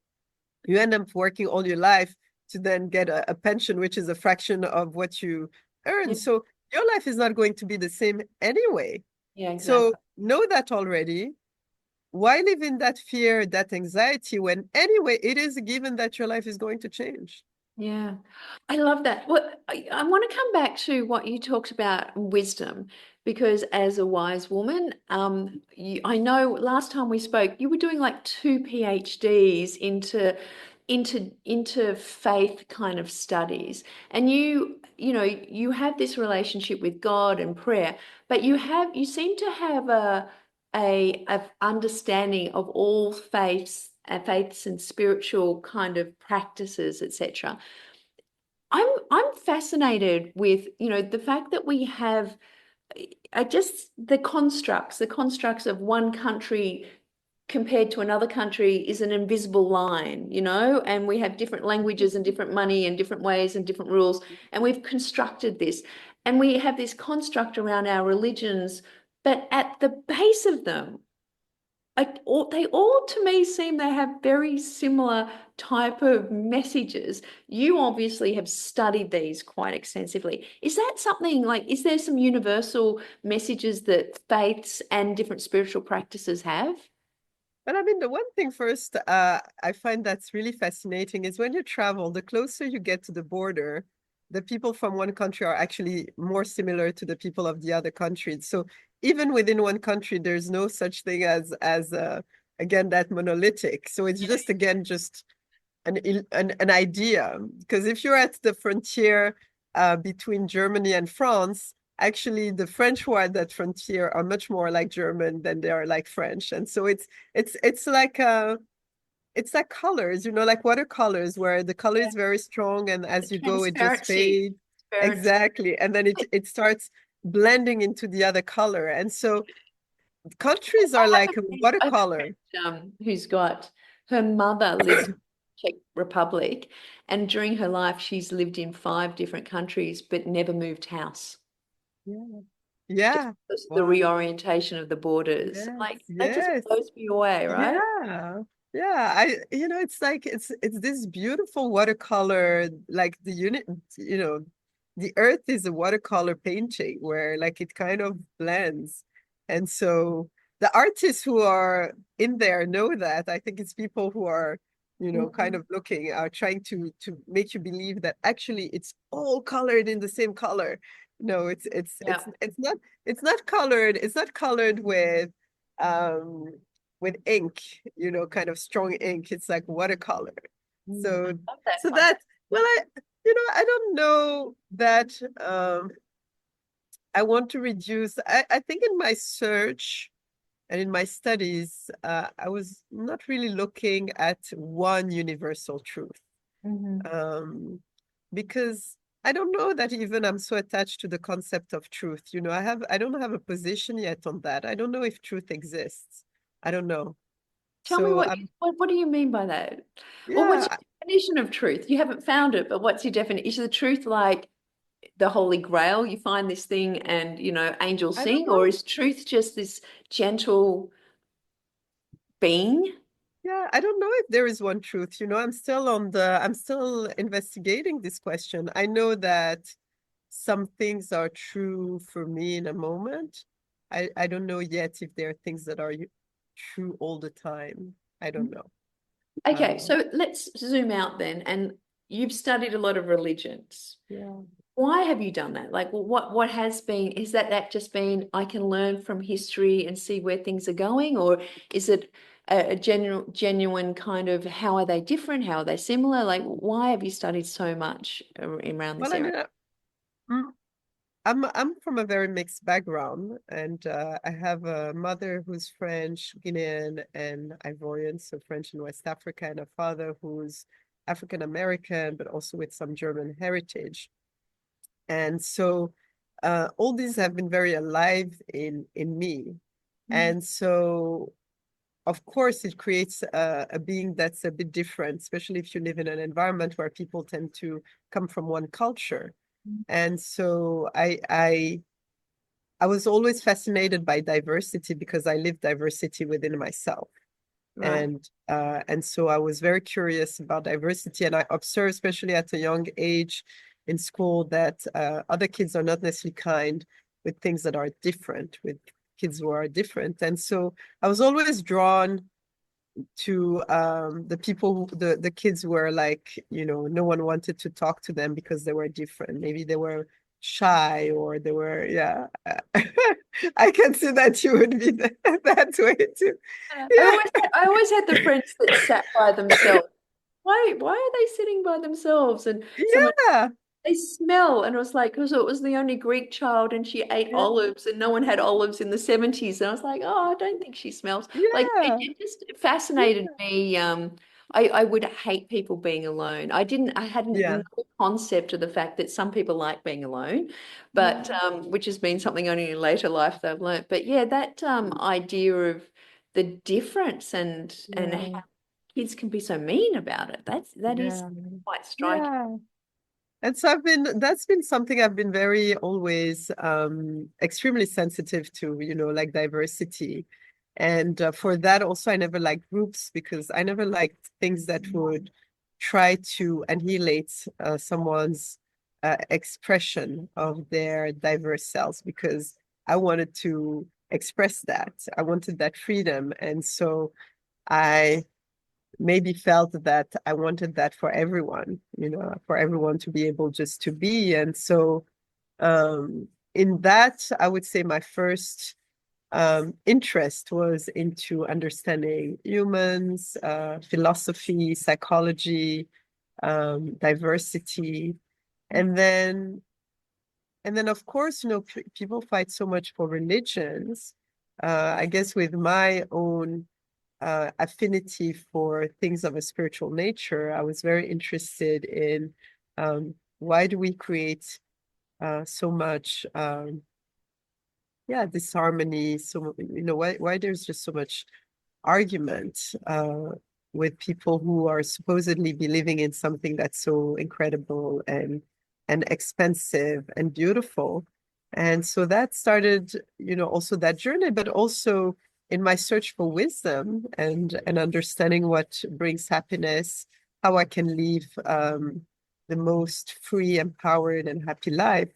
you end up working all your life to then get a pension, which is a fraction of what you earn. yeah, So your life is not going to be the same anyway. yeah, So exactly. know that already. Why live in that fear, that anxiety, when anyway, it is a given that your life is going to change? Yeah, I love that. Well, I want to come back to what you talked about wisdom, because as a wise woman, I know last time we spoke, you were doing like two PhDs into faith kind of studies, and you have this relationship with God and prayer, but you seem to have a understanding of all faiths and spiritual kind of practices, etc. I'm fascinated with, the fact that we have I just the constructs of one country compared to another country is an invisible line, and we have different languages and different money and different ways and different rules, and we've constructed this, and we have this construct around our religions, but at the base of them, they all to me seem they have very similar type of messages. You obviously have studied these quite extensively. Is that something like, is there some universal messages that faiths and different spiritual practices have? But I mean, the one thing first I find that's really fascinating is when you travel, the closer you get to the border, the people from one country are actually more similar to the people of the other country. So even within one country, there's no such thing as again that monolithic. So it's just again just an idea. Because if you're at the frontier between Germany and France, actually the French who are at that frontier are much more like German than they are like French. And so it's like colors, like watercolors, where the color Yeah. is very strong, and The as you go, it just transparency. fades. Transparency. Exactly. And then it starts blending into the other color. And so countries are I like a have a watercolor. friend who's got her mother lives in Czech Republic, and during her life, she's lived in 5 different countries, but never moved house. Yeah. Just Yeah. because of the Wow. reorientation of the borders. Yes. Like that just Yes. blows me away, right? Yeah. Yeah. It's like it's this beautiful watercolor, like the earth is a watercolor painting where like it kind of blends. And so the artists who are in there know that. I think it's people who are, kind Mhm. of looking, are trying to make you believe that actually it's all colored in the same color. No, Yeah. it's not colored um ink, kind of strong ink. It's like watercolor. I So love that so that concept. well, I don't know that I want to reduce. I think in my search and in my studies, I was not really looking at one universal truth. Mhm. Um, because I don't know that even I'm so attached to the concept of truth. I don't have a position yet on that. I don't know if truth exists. I don't know. Tell me So what do you mean by that? Or what's yeah, your definition of truth? You haven't found it, but what's your definition? Is the truth like the Holy Grail? You find this thing and angels I don't sing, or know. is truth just this gentle being? Yeah, I don't know if there is one truth. I'm still investigating this question. I know that some things are true for me in a moment. I don't know yet if there are things that are true all the time. I don't know. Okay, Um, so let's zoom out then. And you've studied a lot of religions. yeah. Why have you done that? Like, what has been, is that just been, I can learn from history and see where things are going, or is it a genuine kind of, how are they different? How are they similar? Like, why have you studied so much around this Well, I area? mean, mm, I'm from a very mixed background, and I have a mother who's French, Guinean, and Ivorian, so French and West Africa, and a father who's African American, but also with some German heritage. And so all these have been very alive in me. Mm. And so, of course, it creates a being that's a bit different, especially if you live in an environment where people tend to come from one culture. And so I was always fascinated by diversity because I live diversity within myself. Right. And so I was very curious about diversity, and I observed, especially at a young age in school, that other kids are not necessarily kind with things that are different, with kids who are different. And so I was always drawn to the people, the kids were like, no one wanted to talk to them because they were different. Maybe they were shy, or they were, yeah. I can see that you would be that way too. Yeah. I Yeah. always I always had the friends that sat by themselves. Why are they sitting by themselves? And someone, Yeah. they smell, and it was like, because it was the only Greek child and she ate Yeah. olives, and no one had olives in the 70s. And I was like, oh, I don't think she smells. Like, Yeah. it just fascinated me. I would hate people being alone. I hadn't Yeah. no concept of the fact that some people like being alone, but Yeah. which has been something only in later life they've learned. But yeah, that idea of the difference and Yeah. how kids can be so mean about it. That is Yeah. quite striking. Yeah. And so that's been something I've been very always extremely sensitive to, like diversity. And for that also, I never liked groups because I never liked things that would try to annihilate someone's expression of their diverse selves, because I wanted to express that. I wanted that freedom. And so I maybe felt that I wanted that for everyone, for everyone to be able just to be. And so in that, I would say my first interest was into understanding humans, philosophy, psychology, diversity. And then of course, people fight so much for religions. I guess with my own affinity for things of a spiritual nature, I was very interested in why do we create so much, yeah, disharmony? So, why there's just so much argument with people who are supposedly believing in something that's so incredible and expensive and beautiful. And so that started, also that journey, but also in my search for wisdom and understanding what brings happiness, how I can live the most free, empowered, and happy life.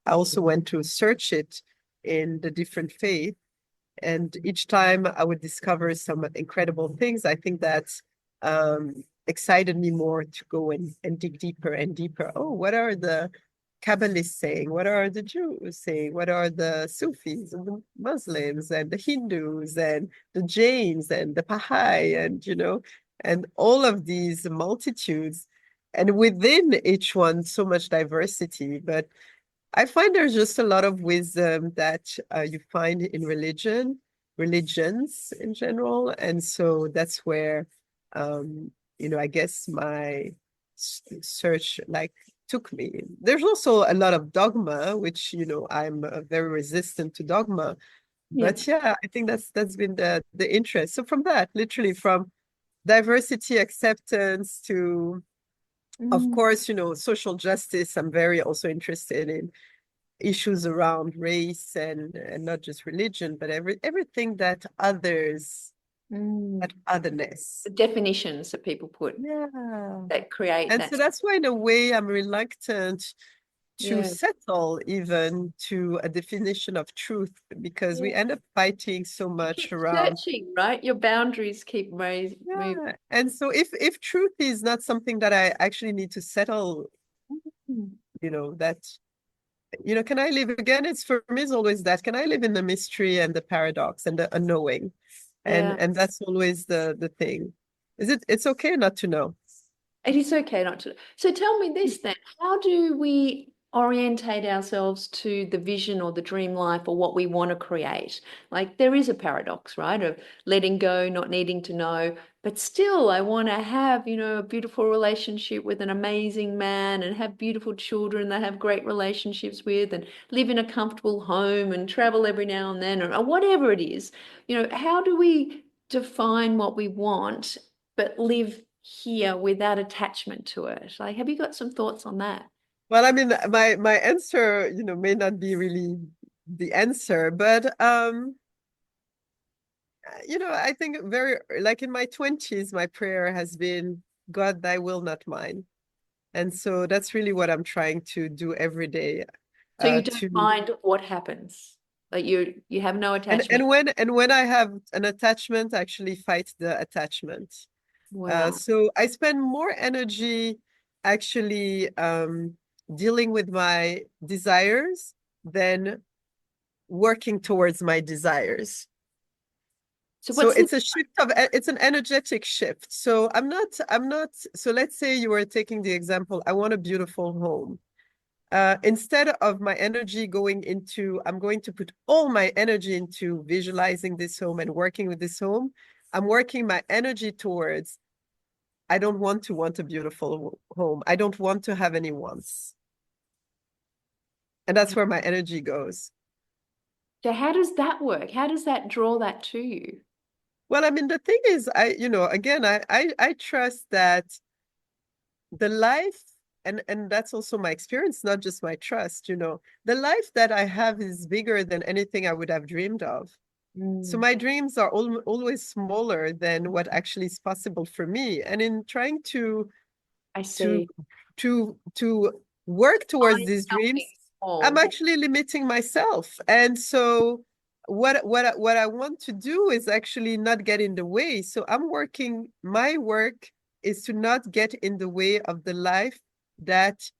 I also went to search it in the different faiths, and each time I would discover some incredible things. I think that excited me more to go and dig deeper and deeper. Oh, what are the Kabbalists saying? What are the Jews saying? What are the Sufis and the Muslims and the Hindus and the Jains and the Baha'i, and all of these multitudes. And within each one, so much diversity. But I find there's just a lot of wisdom that you find in religions in general. And so that's where, I guess my search like took me. There's also a lot of dogma, which, I'm very resistant to dogma. Yeah. But yeah, I think that's been the interest. So from that, literally from diversity acceptance to, of Mm, course, social justice. I'm very also interested in issues around race and not just religion, but everything that mm. that otherness. The definitions that people put Yeah. that create And so that. that's why in a way I'm reluctant to Yeah. settle even to a definition of truth, because we Yeah. end up fighting so You much keep around. searching, right? Your boundaries keep moving. Yeah. And so if truth is not something that I actually need to settle, that, can I live again? It's for me, it's always that. Can I live in the mystery and the paradox and the unknowing? And Yeah. and that's always the thing. It's okay not to know. It is okay not to. So tell me this then. How do we orientate ourselves to the vision or the dream life or what we want to create? Like there is a paradox, right? Of letting go, not needing to know, but still I want to have, a beautiful relationship with an amazing man and have beautiful children that I have great relationships with and live in a comfortable home and travel every now and then or whatever it is. How do we define what we want but live here without attachment to it? Like, have you got some thoughts on that? Well, I mean, my answer, may not be really the answer, but I think very like in my 20s, my prayer has been, God, thy will, not mine. And so that's really what I'm trying to do every day. So you don't To mind what happens. Like you have no and attachment. and when I have an attachment, I actually fight the attachment. Wow. So I spend more energy actually dealing with my desires than working towards my desires. So So what's the it's a shift it's an energetic shift. So I'm not, so let's say you were taking the example, I want a beautiful home. Instead of my energy going into, I'm going to put all my energy into visualizing this home and working with this home. I'm working my energy towards, I don't want a beautiful home. I don't want to have any wants. And that's where my energy goes. so how does that work? How does that draw that to you? Well, I mean, the thing is, again, I trust that the life, and that's also my experience, not just my trust, the life that I have is bigger than anything I would have dreamed of. So Mm, my dreams are always smaller than what actually is possible for me. And in trying I to see. to work towards Find these something dreams, I'm small. actually limiting myself. And so what I want to do is actually not get in the way. So my work is to not get in the way of the life that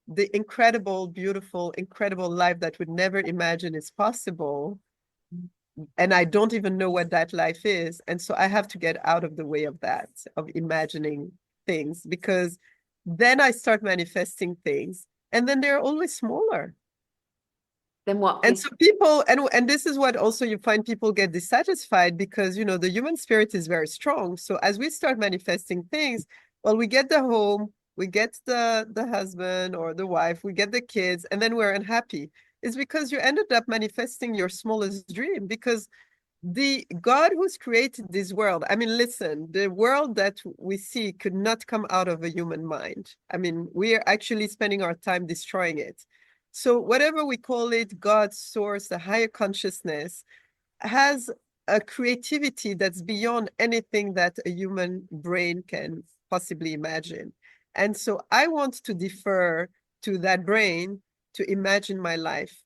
the incredible, beautiful, incredible life that would never imagine is possible. And I don't even know what that life is. And so I have to get out of the way of that, of imagining things, because then I start manifesting things, and then they're always smaller. Then what And is so people, and this is what also you find people get dissatisfied, because the human spirit is very strong. So as we start manifesting things, well, we get the home, we get the husband or the wife, we get the kids, and then we're unhappy. It's because you ended up manifesting your smallest dream, because the God who's created this world, I mean, listen, the world that we see could not come out of a human mind. I mean, we are actually spending our time destroying it. So whatever we call it, God's source, the higher consciousness, has a creativity that's beyond anything that a human brain can possibly imagine. And so I want to defer to that brain to imagine my life,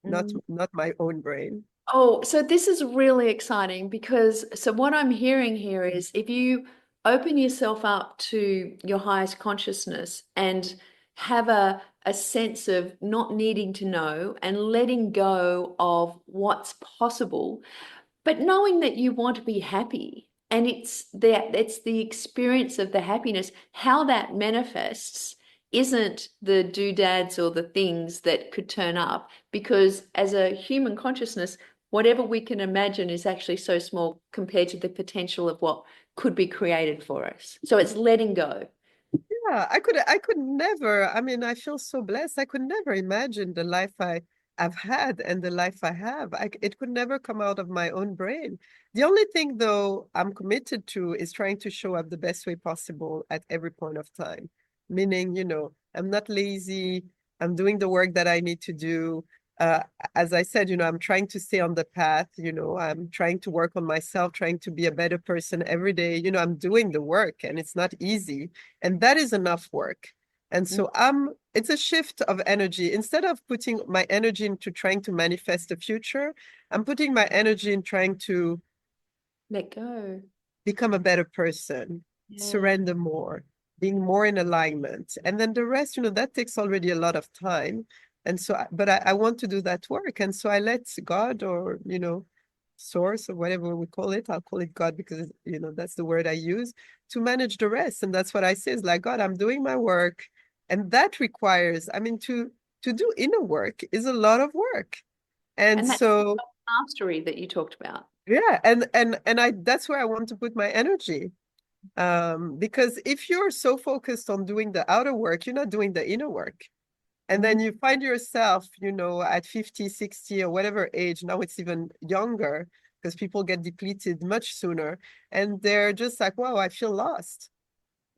not mm. not my own brain. Oh, so this is really exciting because so what I'm hearing here is if you open yourself up to your highest consciousness and have a sense of not needing to know and letting go of what's possible, but knowing that you want to be happy and it's the experience of the happiness, how that manifests isn't the doodads or the things that could turn up because as a human consciousness whatever we can imagine is actually so small compared to the potential of what could be created for us. So it's letting go. Yeah, I could never, I mean, I feel so blessed. I could never imagine the life I've had and the life I have. It could never come out of my own brain. The only thing though I'm committed to is trying to show up the best way possible at every point of time. Meaning, I'm not lazy. I'm doing the work that I need to do. Uh, as I said, I'm trying to stay on the path. I'm trying to work on myself, trying to be a better person every day. I'm doing the work and it's not easy, and that is enough work. And so it's a shift of energy. Instead of putting my energy into trying to manifest the future, I'm putting my energy in trying to Let go. become a better person, Yeah. surrender more, being more in alignment. And then the rest, that takes already a lot of time. And so, but I want to do that work. And so I let God or, source or whatever we call it, I'll call it God because, that's the word I use to manage the rest. And that's what I say is like, God, I'm doing my work. And that requires, I mean, to do inner work is a lot of work. And And that's so, mastery that you talked about. yeah, and I that's where I want to put my energy. Because if you're so focused on doing the outer work, you're not doing the inner work. And Mm, then you find yourself, at 50, 60 or whatever age, now it's even younger because people get depleted much sooner. And they're just like, wow, I feel lost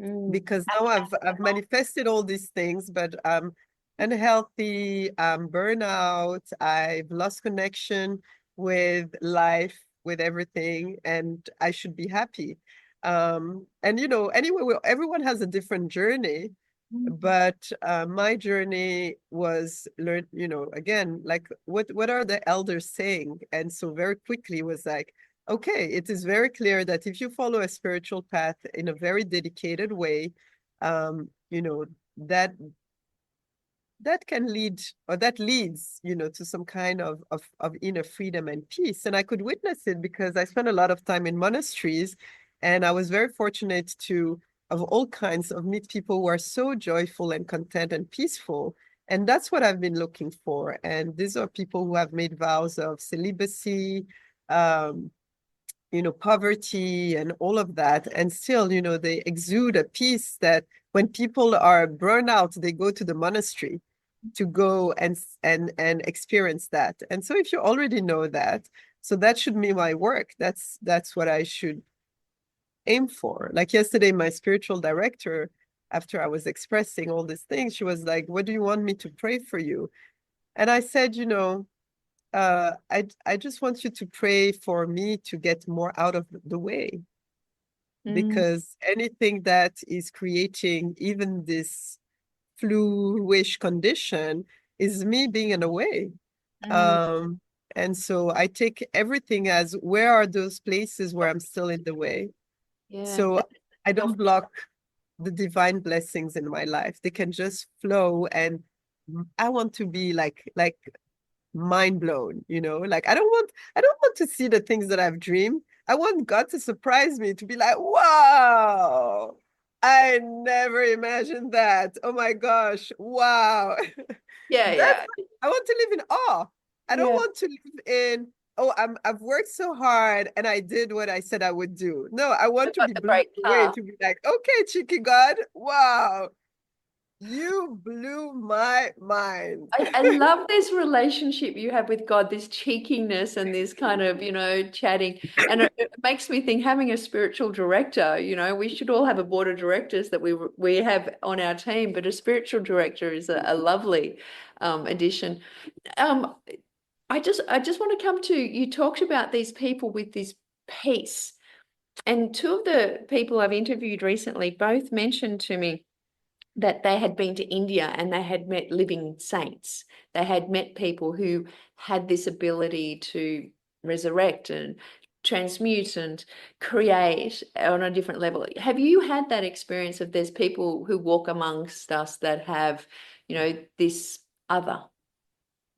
mm, because now I've manifested all these things, but I'm unhealthy, I'm burnout, I've lost connection with life, with everything, and I should be happy. And anyway, everyone has a different journey, mm, but my journey was learn, again, like what are the elders saying? And so very quickly was like, okay, it is very clear that if you follow a spiritual path in a very dedicated way, that that can lead or that leads, to some kind of inner freedom and peace. And I could witness it because I spent a lot of time in monasteries, and I was very fortunate to, of all kinds, of meet people who are so joyful and content and peaceful. And that's what I've been looking for. And these are people who have made vows of celibacy, um, poverty and all of that. And still, they exude a peace that when people are burned out, they go to the monastery to go and experience that. And so if you already know that, so that should be my work. That's what I should aim for. Like yesterday, my spiritual director, after I was expressing all these things, she was like, "What do you want me to pray for you?" And I said, I just want you to pray for me to get more out of the way, mm, because anything that is creating even this flu-ish condition is me being in a way. mm. Um, and so I take everything as where are those places where I'm still in the way? Yeah. So I don't block the divine blessings in my life. They can just flow, and I want to be like mind blown, like I don't want to see the things that I've dreamed. I want God to surprise me, to be like, wow, I never imagined that. Oh my gosh, wow. Yeah, That's, yeah. I want to live in awe. I don't Yeah. want to live in, oh, I've worked so hard and I did what I said I would do. No, I I want to got be the blown great away, car. to be like, okay, cheeky God, wow, you blew my mind. I love this relationship you have with God, this cheekiness and this kind of, chatting. And it makes me think having a spiritual director, we should all have a board of directors that we have on our team, but a spiritual director is a lovely addition. Um, I just want to come to, you talked about these people with this peace. And two of the people I've interviewed recently both mentioned to me that they had been to India and they had met living saints. They had met people who had this ability to resurrect and transmute and create on a different level. Have you had that experience of there's people who walk amongst us that have, this other?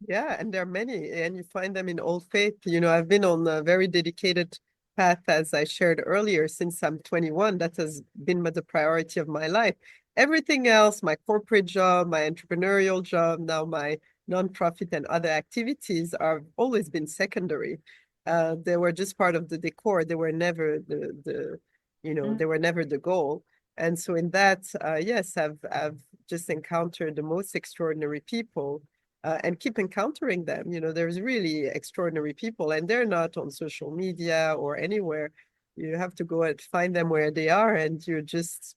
Yeah, and there are many, and you find them in all faith. I've been on a very dedicated path, as I shared earlier, since I'm 21. That has been the priority of my life. Everything else, my corporate job, my entrepreneurial job, now my nonprofit and other activities are always been secondary. They were just part of the decor. They were never Mm, they were never the goal. And so in that, yes, I've just encountered the most extraordinary people, and keep encountering them. There's really extraordinary people, and they're not on social media or anywhere. You have to go and find them where they are, and you're just,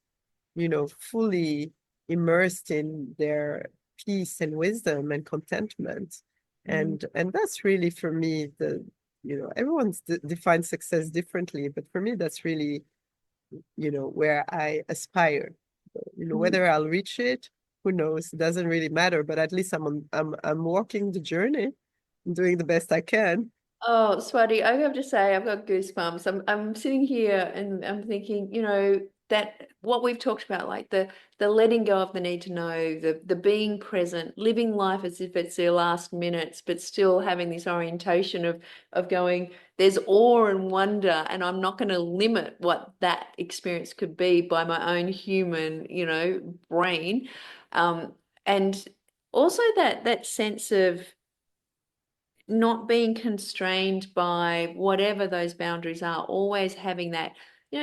fully immersed in their peace and wisdom and contentment. mm, And that's really for me everyone's defines success differently, but for me that's really, where I aspire. mm, Whether I'll reach it, who knows? It doesn't really matter, but at least I'm walking the journey. I'm doing the best I can. Oh, Swathi, I have to say, I've got goosebumps. I'm sitting here and I'm thinking, that what we've talked about, like the letting go of the need to know, the being present, living life as if it's their last minutes, but still having this orientation of going, there's awe and wonder, and I'm not going to limit what that experience could be by my own human, brain. Um, and also that sense of not being constrained by whatever those boundaries are, always having that,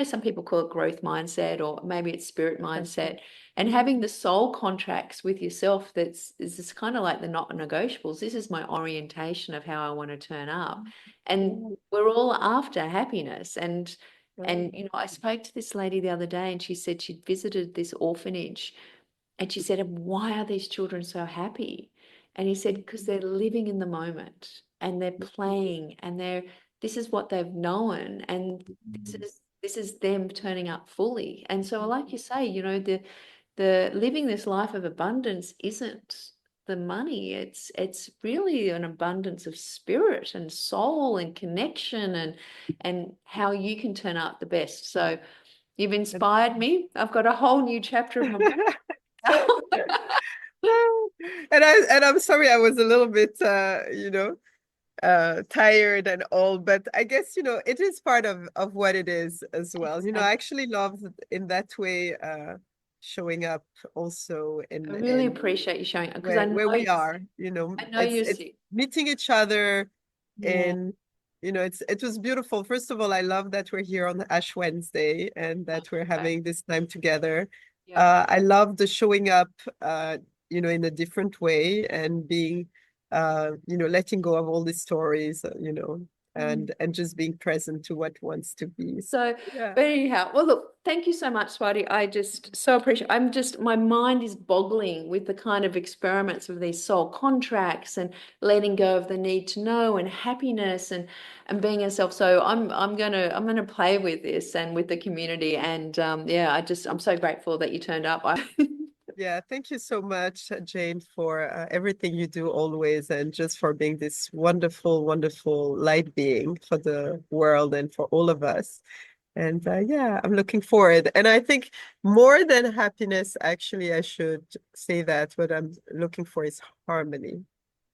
some people call it growth mindset, or maybe it's spirit mindset, and having the soul contracts with yourself that's is this kind of like the not negotiables. This is my orientation of how I want to turn up. And we're all after happiness. And I spoke to this lady the other day and she said she'd visited this orphanage and she said, why are these children so happy? And he said, because they're living in the moment and they're playing and this is what they've known. And this is them turning up fully. And so like you say, the living this life of abundance isn't the money. It's really an abundance of spirit and soul and connection and how you can turn out the best. So you've inspired me. I've got a whole new chapter of my book. And I'm sorry I was a little bit tired and all, but I guess it is part of what it is as well. I actually love in that way showing up also I in really appreciate you showing it because where we are, I know it's you're it's sick. meeting each other Yeah. in it was beautiful. First of all, I love that we're here on Ash Wednesday and that we're Okay. having this time together. Yeah. I love the showing up in a different way and being letting go of all these stories, Mm. and just being present to what wants to be. So, So, yeah. but anyhow, well, look, thank you so much, Swathi. I just so appreciate. My mind is boggling with the kind of experiments of these soul contracts and letting go of the need to know and happiness and being yourself. So I'm gonna play with this and with the community. And yeah, I'm so grateful that you turned up. Yeah, thank you so much, Jane, for everything you do always, and just for being this wonderful, wonderful light being for the world and for all of us. And yeah, I'm looking forward. And I think more than happiness, actually, I should say that what I'm looking for is harmony.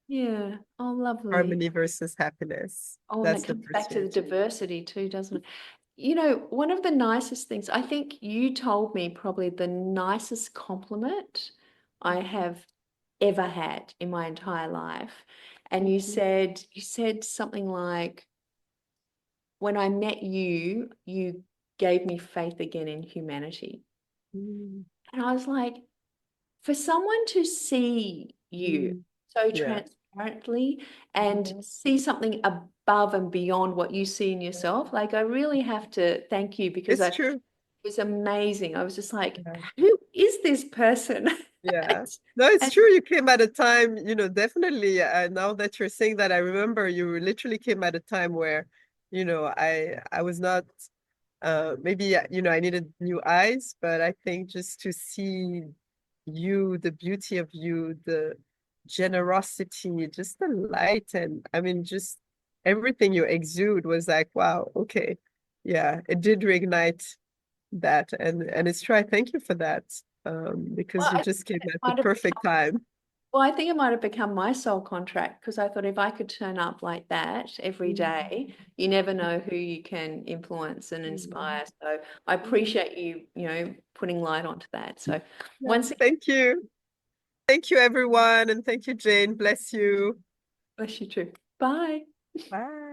Yeah. Oh, lovely. Harmony versus happiness. Oh, and it That's the comes back to the pursuit. diversity too, doesn't it? One of the nicest things, I think you told me probably the nicest compliment I have ever had in my entire life. And you said something like, when I met you, you gave me faith again in humanity. Mm, And I was like, for someone to see you mm, so yeah. transparently and see something above and beyond what you see in yourself, like I really have to thank you because It's it true. was amazing. I was just like, Yeah. who is this person? Yeah. No, it's And true. You came at a time, definitely. Now that you're saying that, I remember you literally came at a time where, I was not, maybe, I needed new eyes, but I think just to see you, the beauty of you, the generosity, just the light, and I mean, just everything you exude was like, wow, okay. Yeah, it did reignite that. And it's true. I thank you for that. well, Because you I think just came it at the might have perfect time. well, I think it might have become my soul contract because I thought if I could turn up like that every day, you never know who you can influence and inspire. So I appreciate you, putting light onto that. So Yeah. once again, Thank you. Thank you, everyone. And thank you, Jane. Bless you. bless you too. Bye. Bye.